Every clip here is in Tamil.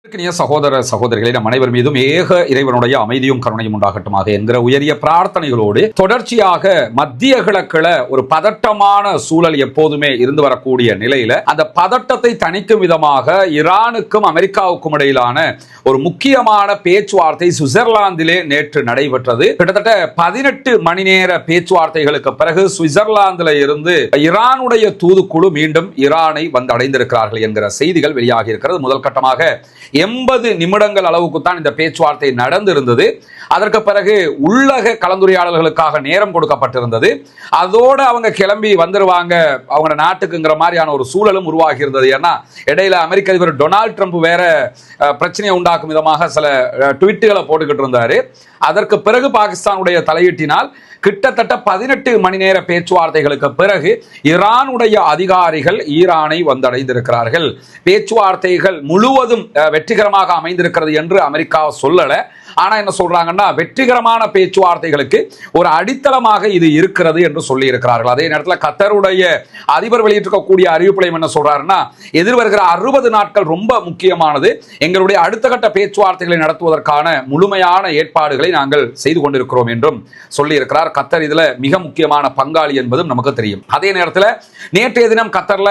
சகோதர சகோதரிகளை நம் அனைவர் மீதும் ஏக இறைவனுடைய அமைதியும் கருணையும் உண்டாகட்டுமாக என்கிற உயரிய பிரார்த்தனைகளோடு தொடர்ச்சியாக மத்திய கிழக்குல ஒரு பதட்டமான சூழல் எப்போதுமே இருந்து வரக்கூடிய நிலையில அந்த பதட்டத்தை தணிக்கும் விதமாக ஈரானுக்கும் அமெரிக்காவுக்கும் இடையிலான ஒரு முக்கியமான பேச்சுவார்த்தை சுவிட்சர்லாந்திலே நேற்று நடைபெற்றது. கிட்டத்தட்ட 18 மணி நேர பேச்சுவார்த்தைகளுக்கு பிறகு சுவிட்சர்லாந்தில் இருந்து ஈரானுடைய தூதுக்குழு மீண்டும் ஈரானை வந்து அடைந்திருக்கிறார்கள் என்கிற செய்திகள் வெளியாகி இருக்கிறது. முதல் கட்டமாக 80 நிமிடங்கள் அளவுக்கு தான் இந்த பேச்சுவார்த்தை நடந்திருந்தது. அதற்கு பிறகு உள்ளக கலந்துரையாடல்களுக்காக நேரம் கொடுக்கப்பட்டிருந்தது. அதோடு அவங்க கிளம்பி வந்துருவாங்க அவங்க நாட்டுக்குங்கிற மாதிரியான ஒரு சூழலும் உருவாகி இருந்தது. ஏன்னா இடையில அமெரிக்க அதிபர் டொனால்ட் ட்ரம்ப் வேற பிரச்சனையை உண்டாக்கும் விதமாக சில ட்வீட்டுகளை போட்டுக்கிட்டு இருந்தாரு. அதற்கு பிறகு பாகிஸ்தானுடைய தலையீட்டினால் கிட்டத்தட்ட 18 மணி நேர பேச்சுவார்த்தைகளுக்கு பிறகு ஈரானுடைய அதிகாரிகள் ஈரானை வந்தடைந்திருக்கிறார்கள். பேச்சுவார்த்தைகள் முழுவதும் வெற்றிகரமாக அமைந்திருக்கிறது என்று அமெரிக்கா சொல்லல. ஆனா என்ன சொல்றாங்கன்னா, வெற்றிகரமான பேச்சுவார்த்தைகளுக்கு ஒரு அடித்தளமாக இது இருக்கிறது என்று சொல்லி இருக்கிறார்கள். அதே நேரத்தில் கத்தருடைய அதிபர் வெளியிட்டிருக்கக்கூடிய அறிவிப்புலையும் என்ன சொல்றாருன்னா, எதிர்வருகிற 60 நாட்கள் ரொம்ப முக்கியமானது. எங்களுடைய அடுத்த கட்ட பேச்சுவார்த்தைகளை நடத்துவதற்கான முழுமையான ஏற்பாடுகளை நாங்கள் செய்து கொண்டிருக்கிறோம் என்றும் சொல்லி இருக்கிறார். கத்தர் இதுல மிக முக்கியமான பங்காளி என்பதும் நமக்கு தெரியும். அதே நேரத்தில் நேற்றைய தினம் கத்தர்ல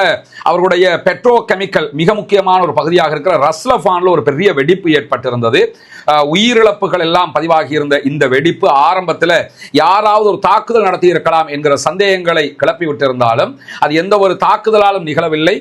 அவர்களுடைய பெட்ரோ கெமிக்கல் மிக முக்கியமான ஒரு பகுதியாக இருக்கிற ரஸ்லஃபான்ல ஒரு பெரிய வெடிப்பு ஏற்பட்டிருந்தது. உயிரிழப்புகள் எல்லாம் பதிவாகி இருந்த இந்த வெடிப்பு ஆரம்பத்தில் யாராவது ஒரு தாக்குதல் நடத்தி இருக்கலாம் என்கிற சந்தேகங்களை கிளப்பி விட்டிருந்தாலும் அது எந்த ஒரு தாக்குதலாலும் நிகழவில்லை.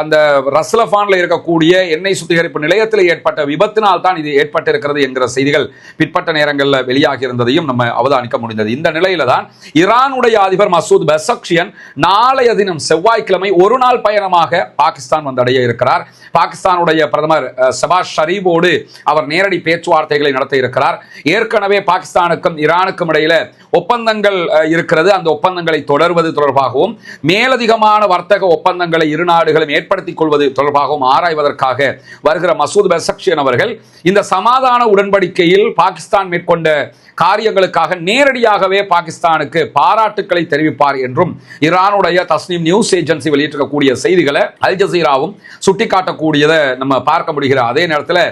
அந்த ரஸ்லஃபான்ல இருக்கக்கூடிய எண்ணெய் சுத்திகரிப்பு நிலையத்தில் ஏற்பட்ட விபத்தினால் தான் இது ஏற்பட்டிருக்கிறது என்கிற செய்திகள் பிற்பட்ட நேரங்களில் வெளியாகி இருந்ததையும் நம்ம அவதானிக்க முடிந்தது. இந்த நிலையில தான் ஈரானுடைய அதிபர் மசூத் பெசக்ஷியன் நாளைய தினம் செவ்வாய்க்கிழமை ஒரு நாள் பயணமாக பாகிஸ்தான் வந்தடைய இருக்கிறார். பாகிஸ்தானுடைய பிரதமர் ஷபாஸ் ஷரீஃபோடு அவர் நேரடி பேச்சுவார்த்தைகளை நடத்த இருக்கிறார். ஏற்கனவே பாகிஸ்தானுக்கும் ஈரானுக்கும் இடையில ஒப்பந்தங்கள் இருக்கிறது. அந்த ஒப்பந்தங்களை தொடர்வது தொடர்பாகவும் மேலதிகமான வர்த்தக ஒப்பந்தங்களை இரு நாடுகளும் ஏற்படுத்திக் கொள்வது தொடர்பாகவும் ஆராய்வதற்காக வருகிற மசூத் பெசக்ஷியன் அவர்கள் இந்த சமாதான உடன்படிக்கையில் பாகிஸ்தான் மேற்கொண்ட காரியங்களுக்காக நேரடியாகவே பாகிஸ்தானுக்கு பாராட்டுக்களை தெரிவிப்பார் என்றும் ஈரானுடைய தஸ்னீம் நியூஸ் ஏஜென்சி வெளியிட்டிருக்கக்கூடிய செய்திகளை அல் ஜசீராவும் சுட்டிக்காட்டக்கூடியதை நம்ம பார்க்க முடிகிறது. அதே நேரத்தில்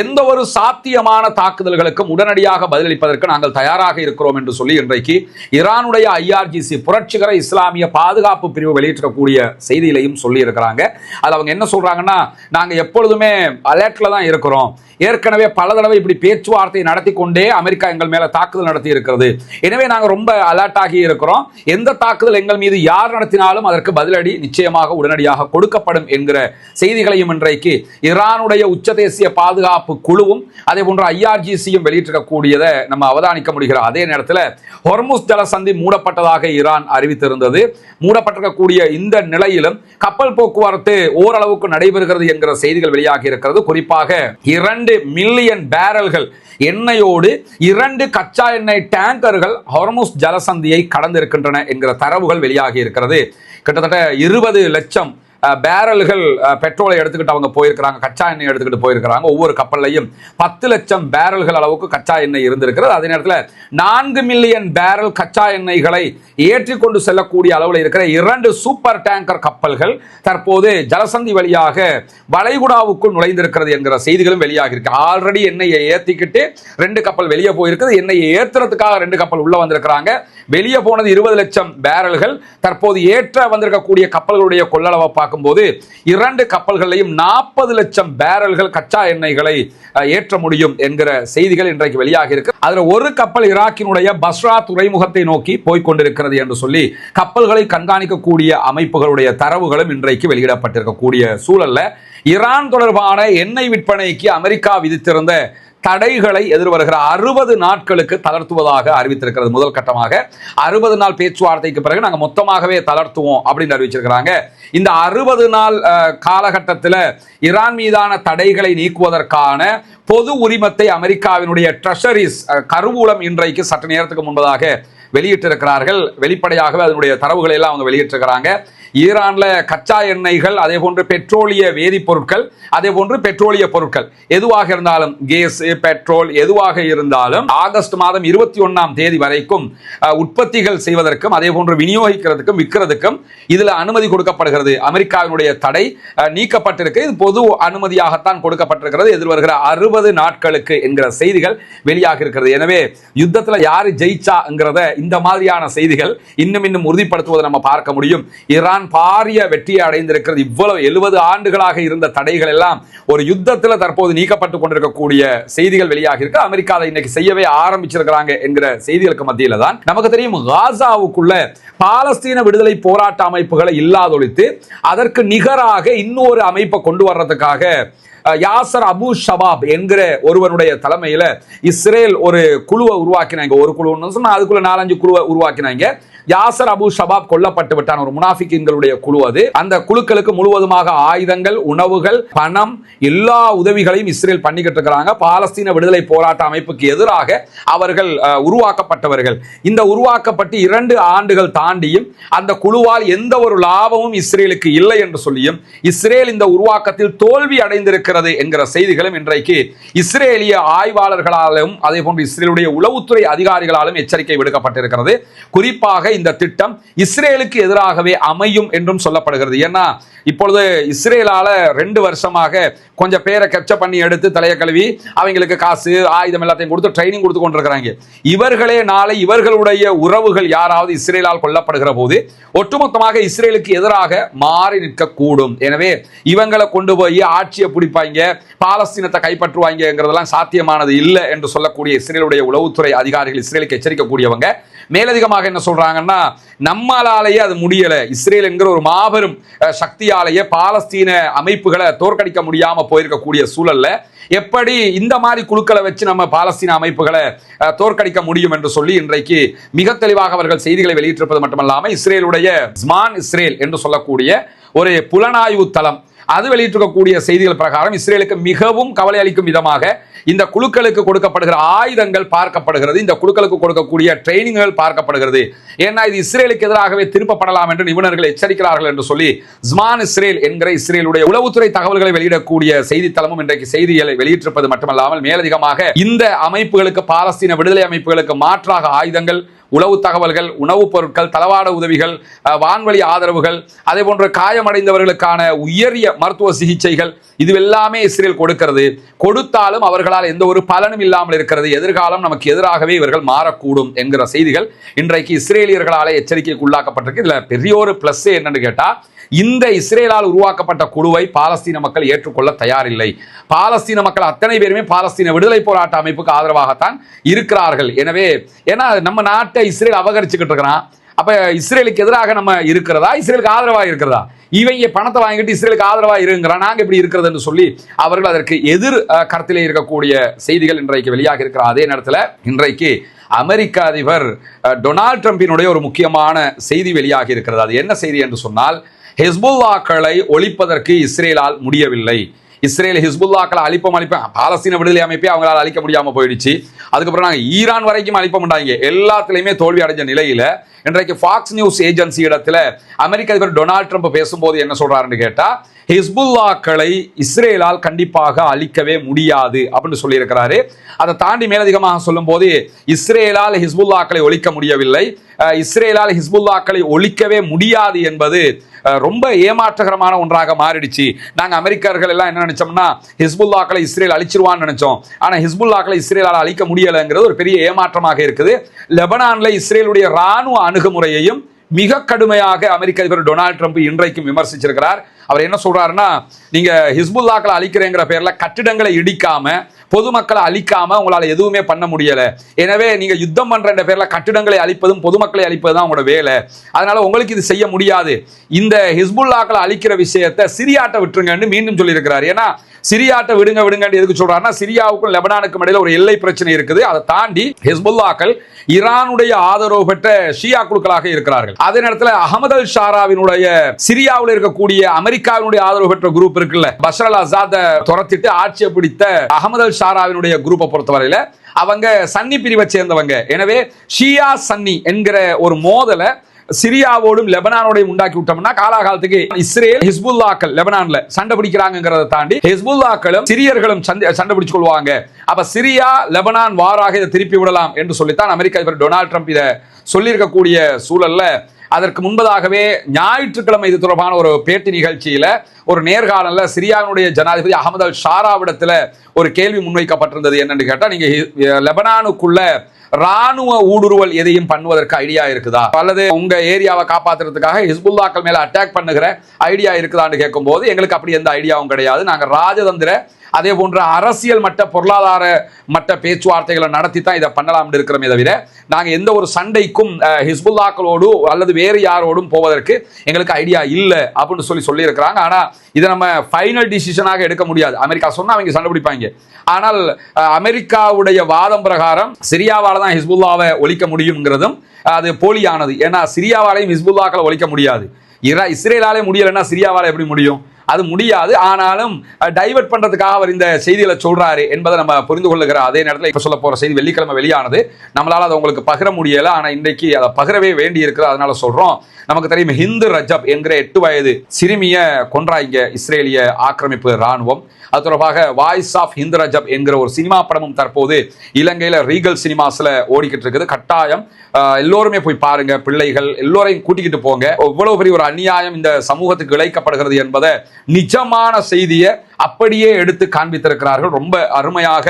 எந்த ஒரு சாத்தியமான தாக்குதல்களுக்கும் உடனடியாக பதிலளிப்பதற்கு நாங்கள் தயாராக இருக்கிறோம் என்று சொல்லி இன்றைக்கு ஈரானுடைய IRGC புரட்சிகர இஸ்லாமிய பாதுகாப்பு பிரிவு வெளியிட்டிருக்கக்கூடிய செய்தியிலையும் சொல்லி இருக்கிறாங்க. அது அவங்க என்ன சொல்றாங்கன்னா, நாங்க எப்பொழுதுமே அலர்ட்ல தான் இருக்கிறோம். ஏற்கனவே பல தடவை இப்படி பேச்சுவார்த்தை நடத்தி கொண்டே அமெரிக்கா எங்கள் மேல தாக்குதல் நடத்தி இருக்கிறது. எனவே நாங்கள் ரொம்ப அலர்ட் ஆகி இருக்கிறோம். எந்த தாக்குதல் எங்கள் மீது யார் நடத்தினாலும் அதற்கு பதிலடி நிச்சயமாக உடனடியாக கொடுக்கப்படும் என்கிற செய்திகளையும் இன்றைக்கு ஈரானுடைய உச்ச தேசிய பாதுகாப்பு குழுவும் அதே போன்ற IRGCயும் வெளியிட்டிருக்கக்கூடியதை நம்ம அவதானிக்க முடிகிறது. அதே நேரத்தில் ஹொர்முஸ் ஜலசந்தி மூடப்பட்டதாக ஈரான் அறிவித்திருந்தது. மூடப்பட்டிருக்கக்கூடிய இந்த நிலையிலும் கப்பல் போக்குவரத்து ஓரளவுக்கு நடைபெறுகிறது என்கிற செய்திகள் வெளியாகி இருக்கிறது. குறிப்பாக 2 மில்லியன் பேரல்கள் எண்ணெயோடு 2 கச்சா எண்ணெய் டேங்கர்கள் ஹொர்முஸ் ஜலசந்தியை கடந்திருக்கின்றன என்கிற தரவுகள் வெளியாகி இருக்கிறது. கிட்டத்தட்ட 20 லட்சம் பேரல்கள் பெட்ரோலை எடுத்துக்கிட்டு அவங்க போயிருக்கிறாங்க, கச்சா எண்ணெய் எடுத்துக்கிட்டு போயிருக்கிறாங்க. ஒவ்வொரு கப்பல்லையும் 10 லட்சம் பேரல்கள் அளவுக்கு கச்சா எண்ணெய் இருந்திருக்கிறது. அதே நேரத்தில் 4 மில்லியன் பேரல் கச்சா எண்ணெய்களை ஏற்றிக்கொண்டு செல்லக்கூடிய அளவில் இருக்கிற 2 சூப்பர் டேங்கர் கப்பல்கள் தற்போது ஜலசந்தி வழியாக வளைகுடாவுக்குள் நுழைந்திருக்கிறது என்கிற செய்திகளும் வெளியாகி இருக்கு. ஆல்ரெடி எண்ணெயை ஏற்றிக்கிட்டு 2 கப்பல் வெளியே போயிருக்கிறது. எண்ணெயை ஏற்றுறதுக்காக 2 கப்பல் உள்ள வந்திருக்கிறாங்க. வெளியே போனது 20 லட்சம் பேரல்கள். தற்போது ஏற்ற வந்திருக்கக்கூடிய கப்பல்களுடைய கொள்ளளவை பார்க்கும்போது 2 கப்பல்களையும் 40 லட்சம் பேரல்கள் கச்சா எண்ணெய்களை ஏற்ற முடியும் என்கிற செய்திகள் இன்றைக்கு வெளியாகி இருக்கு. அதுல ஒரு கப்பல் ஈராக்கினுடைய பஸ்ரா துறைமுகத்தை நோக்கி போய்கொண்டிருக்கிறது என்று சொல்லி கப்பல்களை கண்காணிக்கக்கூடிய அமைப்புகளுடைய தரவுகளும் இன்றைக்கு வெளியிடப்பட்டிருக்கக்கூடிய சூழல்ல ஈரான் தொடர்பான எண்ணெய் விற்பனைக்கு அமெரிக்கா விதித்திருந்த தடைகளை எதிர்வருகிற 60 நாட்களுக்கு தளர்த்துவதாக அறிவித்திருக்கிறது. முதல் கட்டமாக 60 நாள் பேச்சுவார்த்தைக்கு பிறகு நாங்கள் மொத்தமாகவே தளர்த்துவோம் அப்படின்னு அறிவிச்சிருக்கிறாங்க. இந்த 60 நாள் காலகட்டத்தில் ஈரான் மீதான தடைகளை நீக்குவதற்கான பொது உரிமத்தை அமெரிக்காவினுடைய ட்ரெஷரிஸ் கருவூலம் இன்றைக்கு சற்று நேரத்துக்கு முன்பதாக வெளியிட்டிருக்கிறார்கள். வெளிப்படையாகவே அதனுடைய தரவுகளை எல்லாம் அவங்க வெளியிட்டிருக்கிறாங்க. ஈரான்ல கச்சா எண்ணெய்கள், அதே போன்று பெட்ரோலிய வேதிப்பொருட்கள், அதே போன்று பெட்ரோலிய பொருட்கள் எதுவாக இருந்தாலும், கேஸ், பெட்ரோல் எதுவாக இருந்தாலும் ஆகஸ்ட் மாதம் 21ஆம் தேதி வரைக்கும் உற்பத்திகள் செய்வதற்கும் அதே போன்று விநியோகிக்கிறதுக்கும் விற்கிறதுக்கும் இதுல அனுமதி கொடுக்கப்படுகிறது. அமெரிக்காவினுடைய தடை நீக்கப்பட்டிருக்கு. இது பொது அனுமதியாகத்தான் கொடுக்கப்பட்டிருக்கிறது. எதிர்வருகிற 60 நாட்களுக்கு என்கிற செய்திகள் வெளியாக இருக்கிறது. எனவே யுத்தத்துல யாரு ஜெயிச்சாங்கிறத இந்த மாதிரியான செய்திகள் இன்னும் உறுதிப்படுத்துவதை நம்ம பார்க்க முடியும். ஈரான் பாரிய வெற்றியை அடைந்திருக்கிறது. இவ்வளவு 70 ஆண்டுகளாக இருந்த தடைகள் எல்லாம் ஒரு யுத்தத்தில் தற்போது நீக்கப்பட்டுக் கொண்டிருக்கக்கூடிய செய்திகள் வெளியாக இருக்கு. அமெரிக்கா அதை இன்னைக்கு செய்யவே ஆரம்பிச்சிருக்கிறாங்க என்கிற செய்திகளுக்கு மத்தியில தான் நமக்கு தெரியும், காசாவுக்குள்ள பாலஸ்தீன விடுதலை போராட்ட அமைப்புகளை இல்லாதொழித்து அதற்கு நிகராக இன்னொரு அமைப்பை கொண்டு வர்றதுக்காக யாசர் அபு ஷபாப் என்கிற ஒருவனுடைய தலைமையில இஸ்ரேல் ஒரு குழுவை உருவாக்கினாங்க. ஒரு குழு சொன்னா அதுக்குள்ள 4-5 குழுவை உருவாக்கினாங்க. யாசர் அபு ஷபாப் கொல்லப்பட்டு விட்டான். ஒரு முனாஃபிக்கின்களுடைய குழு அது. அந்த குழுக்களுக்கு முழுவதுமாக ஆயுதங்கள், உணவுகள், பணம், எல்லா உதவிகளையும் இஸ்ரேல் பண்ணிக்கிட்டு இருக்கிறாங்க. பாலஸ்தீன விடுதலை போராட்ட அமைப்புக்கு எதிராக அவர்கள் உருவாக்கப்பட்டவர்கள். இந்த உருவாக்கப்பட்டு 2 ஆண்டுகள் தாண்டியும் அந்த குழுவால் எந்த ஒரு லாபமும் இஸ்ரேலுக்கு இல்லை என்று சொல்லியும் இஸ்ரேல் இந்த உருவாக்கத்தில் தோல்வி அடைந்திருக்கிறது என்கிற செய்திகளும் இன்றைக்கு இஸ்ரேலிய ஆய்வாளர்களாலும் அதே போன்று இஸ்ரேலுடைய உளவுத்துறை அதிகாரிகளாலும் எச்சரிக்கை விடுக்கப்பட்டிருக்கிறது. குறிப்பாக இந்த திட்டம் இஸ்ரேலுக்கு எதிராகவே அமையும் என்றும் சொல்லப்படுகிறது. ஏன்னா இப்பொழுது இஸ்ரேலால 2 வருஷமாக கொஞ்சம் பேரை கேப்சர் பண்ணி எடுத்து தலைய கழுவி அவங்களுக்கு காசு, ஆயுதம் எல்லாத்தையும் கொடுத்து ட்ரைனிங் கொடுத்து கொண்டிருக்கிறாங்க. இவர்களே நாளை இவர்களுடைய உறவுகள் யாராவது இஸ்ரேலால் கொல்லப்படுகிற போது ஒட்டுமொத்தமாக இஸ்ரேலுக்கு எதிராக மாறி நிற்கக்கூடும். எனவே இவங்களை கொண்டு போய் ஆட்சியை பிடிப்பாங்க, பாலஸ்தீனத்தை கைப்பற்றுவாங்கிறதெல்லாம் சாத்தியமானது இல்லை என்று சொல்லக்கூடிய இஸ்ரேலுடைய உளவுத்துறை அதிகாரிகள் இஸ்ரேலுக்கு எச்சரிக்கக்கூடியவங்க. மேலதிகமாக என்ன சொல்றாங்கன்னா, நம்மளாலேயே அது முடியல, இஸ்ரேல் என்கிற ஒரு மாபெரும் சக்தியாலேயே பாலஸ்தீன அமைப்புகளை தோற்கடிக்க முடியாம போயிருக்கக்கூடிய சூழல்ல எப்படி இந்த மாதிரி குழுக்களை வச்சு நம்ம பாலஸ்தீன அமைப்புகளை தோற்கடிக்க முடியும் என்று சொல்லி இன்றைக்கு மிக தெளிவாக அவர்கள் செய்திகளை வெளியிட்டிருப்பது மட்டுமல்லாமல் இஸ்ரேலுடைய ஸ்மான் இஸ்ரேல் என்று சொல்லக்கூடிய ஒரு புலனாய்வு தளம் அது வெளியிட்டிருக்கக்கூடிய செய்திகள் பிரகாரம் இஸ்ரேலுக்கு மிகவும் கவலை அளிக்கும் விதமாக இந்த குழுக்களுக்கு கொடுக்கப்படுகிற ஆயுதங்கள் பார்க்கப்படுகிறது, இந்த குழுக்களுக்கு கொடுக்கக்கூடிய ட்ரைனிங்கள் பார்க்கப்படுகிறது. ஏன்னா இது இஸ்ரேலுக்கு எதிராகவே திருப்பப்படலாம் என்று நிபுணர்கள் எச்சரிக்கிறார்கள் என்று சொல்லி ஸ்மான் இஸ்ரேல் என்கிற இஸ்ரேலுடைய உளவுத்துறை தகவல்களை வெளியிடக்கூடிய செய்தித்தளமும் இன்றைக்கு செய்திகளை வெளியிட்டிருப்பது மட்டுமல்லாமல் மேலதிகமாக இந்த அமைப்புகளுக்கு, பாலஸ்தீன விடுதலை அமைப்புகளுக்கு மாற்றாக ஆயுதங்கள், உளவு தகவல்கள், உணவுப் பொருட்கள், தளவாட உதவிகள், வான்வழி ஆதரவுகள், அதே போன்ற காயமடைந்தவர்களுக்கான உயரிய மருத்துவ சிகிச்சைகள் இதுவெல்லாமே இஸ்ரேல் கொடுக்கிறது. கொடுத்தாலும் அவர்களால் எந்த ஒரு பலனும் இல்லாமல் இருக்கிறது. எதிர்காலம் நமக்கு எதிராகவே இவர்கள் மாறக்கூடும் என்கிற செய்திகள் இன்றைக்கு இஸ்ரேலியர்களாலே எச்சரிக்கைக்கு உள்ளாக்கப்பட்டிருக்கு. இதுல பெரிய ஒரு பிளஸ் என்னன்னு கேட்டா, இந்த இஸ்ரேலால் உருவாக்கப்பட்ட குழுவை பாலஸ்தீன மக்கள் ஏற்றுக்கொள்ள தயாரில்லை. பாலஸ்தீன மக்கள் அத்தனை பேருமே பாலஸ்தீன விடுதலை போராட்ட அமைப்புக்கு ஆதரவாகத்தான் இருக்கிறார்கள். எனவே ஏன்னா நம்ம நாட்டை இஸ்ரேல் அபகரிச்சுக்கிட்டு இருக்கிறான். அப்ப இஸ்ரேலுக்கு எதிராக நம்ம இருக்கிறதா, இஸ்ரேலுக்கு ஆதரவாக இருக்கிறதா? இவங்க பணத்தை வாங்கிட்டு இஸ்ரேலுக்கு ஆதரவாக இருக்கிறான், நாங்க எப்படி இருக்கிறது என்று சொல்லி அவர்கள் அதற்கு எதிர் கருத்திலே இருக்கக்கூடிய செய்திகள் இன்றைக்கு வெளியாக இருக்கிற அதே நேரத்தில் இன்றைக்கு அமெரிக்க அதிபர் டொனால்ட் ட்ரம்பினுடைய ஒரு முக்கியமான செய்தி வெளியாகி இருக்கிறது. அது என்ன செய்தி என்று சொன்னால், ஹிஸ்புல்லாக்களை ஒழிப்பதற்கு இஸ்ரேலால் முடியவில்லை. இஸ்ரேல் ஹிஸ்புல்லாக்களை அழிப்போம் பாலஸ்தீன விடுதலை அமைப்பே அவங்களால் அழிக்க முடியாம போயிடுச்சு. அதுக்கப்புறம் நாங்கள் ஈரான் வரைக்கும் அழிப்ப மாட்டாங்க. எல்லாத்திலையுமே தோல்வி அடைஞ்ச நிலையில இன்றைக்கு ஃபாக்ஸ் நியூஸ் ஏஜென்சி இடத்துல அமெரிக்க அதிபர் டொனால்ட் ட்ரம்ப் பேசும்போது என்ன சொல்றாருன்னு கேட்டா, ஹிஸ்புல்லாக்களை இஸ்ரேலால் கண்டிப்பாக அழிக்கவே முடியாது அப்படின்னு சொல்லியிருக்கிறாரு. அதை தாண்டி மேலதிகமாக சொல்லும் போது, இஸ்ரேலால் ஹிஸ்புல்லாக்களை ஒழிக்க முடியவில்லை, இஸ்ரேலால் ஹிஸ்புல்லாக்களை ஒழிக்கவே முடியாது என்பது ரொம்ப ஏமாற்றகரமான ஒன்றாக மாறிடுச்சு. நாங்கள் அமெரிக்கர்கள் எல்லாம் என்ன நினைச்சோம்னா, ஹிஸ்புல்லாக்களை இஸ்ரேல் அழிச்சிருவான்னு நினைச்சோம். ஆனால் ஹிஸ்புல்லாக்களை இஸ்ரேலால் அழிக்க முடியலைங்கிறது ஒரு பெரிய ஏமாற்றமாக இருக்குது. லெபனான்ல இஸ்ரேலுடைய ராணுவ அணுகுமுறையையும் மிக கடுமையாக அமெரிக்க அதிபர் டொனால்ட் ட்ரம்ப் இன்றைக்கும் விமர்சிச்சிருக்கிறார். அவர் என்ன சொல்றாருன்னா, நீங்க ஹிஸ்புல்லாக்களை அழிக்கிறேங்கிற பேர்ல கட்டிடங்களை இடிக்காம, பொதுமக்களை அழிக்காம உங்களால எதுவுமே பண்ண முடியல. எனவே நீங்க யுத்தம் பண்ற பேர்ல கட்டிடங்களை அழிப்பதும் பொதுமக்களை அழிப்பதுதான் உங்களோட வேலை. அதனால உங்களுக்கு இது செய்ய முடியாது. இந்த ஹிஸ்புல்லாக்களை அழிக்கிற விஷயத்தை சிரியாட்ட விட்டுருங்கன்னு மீண்டும் சொல்லி இருக்கிறார். ஏன்னா சிரியாட்ட விடுங்க எதுக்கு சொல்றாருன்னா, சிரியாவுக்கும் லெபனானுக்கும் இடையில ஒரு எல்லை பிரச்சனை இருக்குது. அதை தாண்டி ஹிஸ்புல்லாக்கள் ஈரானுடைய ஆதரவு பெற்ற ஷியா குழுக்களாக இருக்கிறார்கள். அதே நேரத்தில் அகமது அல் ஷாராவினுடைய சிரியாவில் இருக்கக்கூடிய அமெரிக்காவினுடைய ஆதரவு பெற்ற குரூப் இருக்குல்ல, பஷர் அல் அசாத துரத்திட்டு ஆட்சியை பிடித்த அகமது அல் ஷாராவினுடைய குரூப்பை பொறுத்தவரையில அவங்க சன்னி பிரிவை சேர்ந்தவங்க. எனவே ஷியா சன்னி என்கிற ஒரு மோதலை சிரியாவோடும் லெபனானோடையும் உண்டாக்கி விட்டோம்னா காலாகாலத்துக்கு இஸ்ரேல் ஹிஸ்புல்லாக்கள் லெபனான்ல சண்டை பிடிக்கிறாங்கிறத தாண்டி ஹிஸ்புல்லாக்களும் சிரியர்களும் சண்டை பிடிச்சு கொள்வாங்க. அப்ப சிரியா லெபனான் வாராக இதை திருப்பி விடலாம் என்று சொல்லித்தான் அமெரிக்க அதிபர் டொனால்ட் ட்ரம்ப் இதை சொல்லியிருக்கக்கூடிய சூழல்ல அதற்கு முன்பதாகவே ஞாயிற்றுக்கிழமை இது தொடர்பான ஒரு பேட்டி நிகழ்ச்சியில ஒரு நேர்காணல்ல சிரியாவினுடைய ஜனாதிபதி அகமது அல் ஷாராவிடத்துல ஒரு கேள்வி முன்வைக்கப்பட்டிருந்தது. என்னன்னு கேட்டா, நீங்க லெபனானுக்குள்ள ராணுவ ஊடுருவல் எதையும் பண்ணுவதற்கு ஐடியா இருக்குதா, அல்லது உங்க ஏரியாவை காப்பாத்துறதுக்காக ஹிஸ்புல்லாக்கள் மேல அட்டாக் பண்ணுகிற ஐடியா இருக்குதான்னு கேட்கும் போது, எங்களுக்கு அப்படி எந்த ஐடியாவும் கிடையாது, நாங்க ராஜதந்திர அதே போன்ற அரசியல் மட்ட பொருளாதார மட்ட பேச்சுவார்த்தைகளை நடத்தி தான் இதை பண்ணலாம் இருக்கிறோமே தவிர நாங்க எந்த ஒரு சண்டைக்கும் ஹிஸ்புல்லாக்களோடு அல்லது வேறு யாரோடும் போவதற்கு எங்களுக்கு ஐடியா இல்லை அப்படின்னு சொல்லி இருக்கிறாங்க. ஆனா இதை நம்ம ஃபைனல் டிசிஷனாக எடுக்க முடியாது. அமெரிக்கா சொன்னா அவங்க சண்டை பிடிப்பாங்க. ஆனால் அமெரிக்காவுடைய வாதம் பிரகாரம் சிரியாவால தான் ஹிஸ்புல்லாவை ஒழிக்க முடியுங்கிறதும் அது போலியானது. ஏன்னா சிரியாவாலையும் ஹிஸ்புல்லாக்களை ஒழிக்க முடியாது. இஸ்ரேலாலே முடியலைன்னா சிரியாவால எப்படி முடியும்? அது முடியாது. ஆனாலும் டைவர்ட் பண்றதுக்காக அவர் இந்த செய்திகளை சொல்றாரு என்பதை நம்ம புரிந்து கொள்ளுகிற அதே நேரத்தில் இப்ப சொல்ல போற செய்தி வெள்ளிக்கிழமை வெளியானது. நம்மளால அதை உங்களுக்கு பகிர முடியல, ஆனா இன்றைக்கு அதை பகிரவே வேண்டி இருக்குது. அதனால சொல்றோம். நமக்கு தெரியும், ஹிந்து ரஜப் என்கிற 8 வயது சிறுமிய கொன்றாங்க இஸ்ரேலிய ஆக்கிரமிப்பு ராணுவம். அது தொடர்பாக வாய்ஸ் ஆஃப் ஹிந்து ரஜப் என்கிற ஒரு சினிமா படமும் தற்போது இலங்கையில ரீகல் சினிமாஸ்ல ஓடிக்கிட்டு இருக்குது. கட்டாயம் எல்லோருமே போய் பாருங்க, பிள்ளைகள் எல்லோரையும் கூட்டிக்கிட்டு போங்க. எவ்வளவு பெரிய ஒரு அநியாயம் இந்த சமூகத்துக்கு இழைக்கப்படுகிறது என்பதை நிஜமான செய்தியை அப்படியே எடுத்து காண்பித்திருக்கிறார்கள். ரொம்ப அருமையாக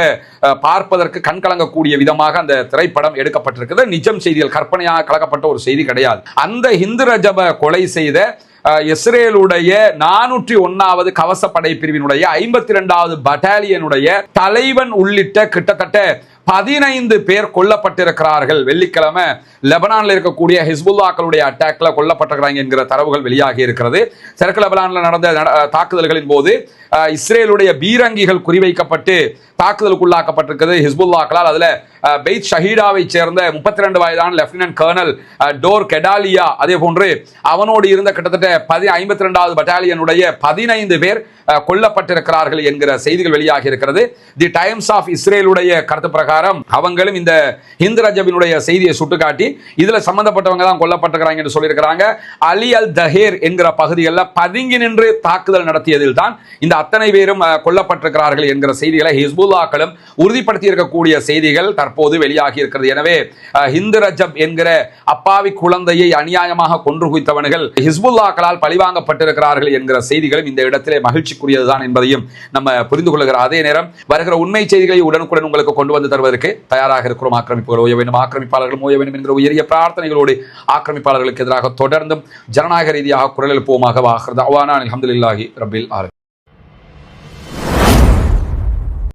பார்ப்பதற்கு கண்கலங்கக்கூடிய விதமாக அந்த திரைப்படம் எடுக்கப்பட்டிருக்கிறது. நிஜம் செய்திகள், கற்பனையாக கலக்கப்பட்ட ஒரு செய்தி கிடையாது. அந்த ஹிந்து ரஜப கொலை செய்த இஸ்ரேலுடைய 401வது கவசப்படை பிரிவினுடைய 52வது பட்டாலியனுடைய தலைவன் உள்ளிட்ட கிட்டத்தட்ட 15 பேர் கொல்லப்பட்டிருக்கிறார்கள். வெள்ளிக்கிழமை லெபனான்ல இருக்கக்கூடிய ஹிஸ்புல்லாக்களுடைய அட்டாக்ல கொல்லப்பட்டிருக்கிறாங்க என்கிற தரவுகள் வெளியாகி இருக்கிறது. தெற்கு லெபனான்ல நடந்த தாக்குதல்களின் போது இஸ்ரேலுடைய பீரங்கிகள் குறிவைக்கப்பட்டு தாக்குதலுக்குள்ளாக்கப்பட்டிருக்கிறது ஹிஸ்புல்லாக்களால். அதுல பெய்த் ஷஹீடாவை சேர்ந்த 32 வயதான லெப்டினன்ட் கர்னல் டோர் கெடாலியா, அதே போன்று அவனோடு இருந்த கிட்டத்தட்ட 52வது பட்டாலியனுடைய 15 பேர் கொல்லப்பட்டிருக்கிறார்கள் என்கிற செய்திகள் வெளியாகி இருக்கிறது. தி டைம்ஸ் ஆஃப் இஸ்ரேலுடைய கருத்து பிரகாரம் அவங்களும் இந்த ஹிந்து ரஜபினுடைய செய்தியை சுட்டுக்காட்டி இதுல சம்பந்தப்பட்டவங்க தான் கொல்லப்பட்டிருக்கிறாங்க என்று சொல்லியிருக்கிறாங்க. அலி அல் தஹேர் என்கிற பகுதிகளில் பதுங்கி நின்று தாக்குதல் நடத்தியதில் தான் இந்த அத்தனை பேரும் கொல்லப்பட்டிருக்கிறார்கள் என்கிற செய்திகளை ஹிஸ்புல்லாக்களும் உறுதிப்படுத்தி இருக்கக்கூடிய செய்திகள் தற்போது வெளியாகி இருக்கிறது. எனவே ஹிந்து ரஜப் என்கிற அப்பாவி குழந்தையை அநியாயமாக கொன்று குவித்தவர்கள் ஹிஸ்புல்லாக்களால் பழிவாங்கப்பட்டிருக்கிறார்கள் என்கிற செய்திகளும் இந்த இடத்திலே மகிழ்ச்சிக்குரியதுதான் என்பதையும் நம்ம புரிந்து கொள்கிற அதே நேரம் வருகிற உண்மை செய்திகளை உடனுக்குடன் உங்களுக்கு கொண்டு வந்து தருவதற்கு தயாராக இருக்கிறோம். ஆக்கிரமிப்புகள் ஓய வேண்டும், ஆக்கிரமிப்பாளர்கள் ஓய வேண்டும் என்கிற உயரிய பிரார்த்தனைகளோடு ஆக்கிரமிப்பாளர்களுக்கு எதிராக தொடர்ந்தும் ஜனநாயக ரீதியாக குரல் எழுப்புவோமாக. அல்ஹம்துலில்லாஹி ரப்பில் ஆலமீன்.